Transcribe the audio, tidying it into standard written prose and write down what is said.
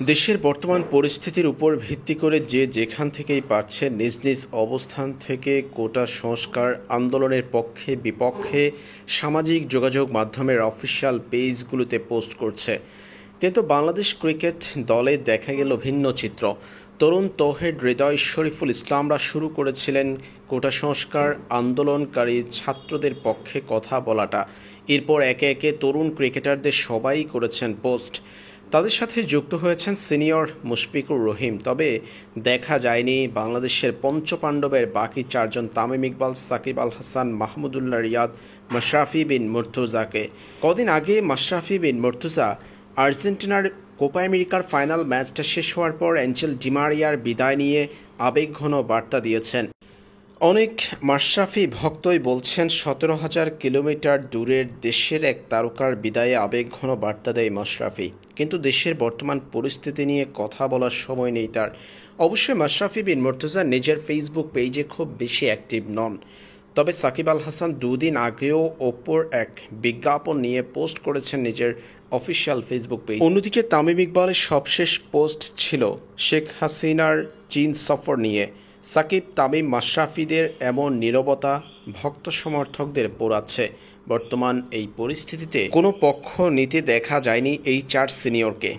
দেশের বর্তমান পরিস্থিতির উপর ভিত্তি করে যে যেখান থেকেই পারছে নিজ নিজ অবস্থান থেকে কোটা সংস্কার আন্দোলনের পক্ষে বিপক্ষে সামাজিক যোগাযোগ মাধ্যমের অফিসিয়াল পেজগুলোতে পোস্ট করছে। কিন্তু বাংলাদেশ ক্রিকেট দলে দেখা গেল ভিন্ন চিত্র। তরুণ তৌহিদ হৃদয় শরীফুল ইসলামরা শুরু করেছিলেন কোটা সংস্কার আন্দোলনকারী ছাত্রদের পক্ষে কথা বলাটা। এরপর একে একে তরুণ ক্রিকেটারদের সবাই করেছেন পোস্ট। তাদের সাথে যুক্ত হয়েছেন সিনিয়র মুশফিকুর রহিম। তবে দেখা যায়নি বাংলাদেশের পঞ্চপাণ্ডবের বাকি চারজন তামিম ইকবাল, সাকিব আল হাসান, মাহমুদুল্লাহ রিয়াদ, মাশরাফি বিন মুর্তজাকে। কদিন আগে মাশরাফি বিন মুর্তজা আর্জেন্টিনার কোপা আমেরিকার ফাইনাল ম্যাচটা শেষ হওয়ার পর অ্যাঞ্জেল ডিমারিয়ার বিদায় নিয়ে আবেগঘন বার্তা দিয়েছেন। অনেক মাশরাফি ভক্তই বলছেন 17,000 কিলোমিটার দূরের দেশের এক তারকার বিদায়ে আবেগঘন বার্তা দেয় মাশরাফি। কিন্তু দেশের বর্তমান পরিস্থিতি নিয়ে কথা বলার সময় নেই তার। অবশ্যই মাশরাফি বিন মুর্তজা নিজের ফেসবুক পেজে খুব বেশি অ্যাক্টিভ নন। তবে সাকিব আল হাসান দুদিন আগেও ওপর এক বিজ্ঞাপন নিয়ে পোস্ট করেছেন নিজের অফিসিয়াল ফেসবুক পেজ। অন্যদিকে তামিম ইকবালের সবশেষ পোস্ট ছিল শেখ হাসিনার চীন সফর নিয়ে। সাকিব, তামিম, মাশরাফিদের এমন নীরবতা ভক্ত সমর্থকদের পোড়াচ্ছে। বর্তমান এই পরিস্থিতিতে কোনো পক্ষ নিতে দেখা যায়নি এই চার সিনিয়রকে।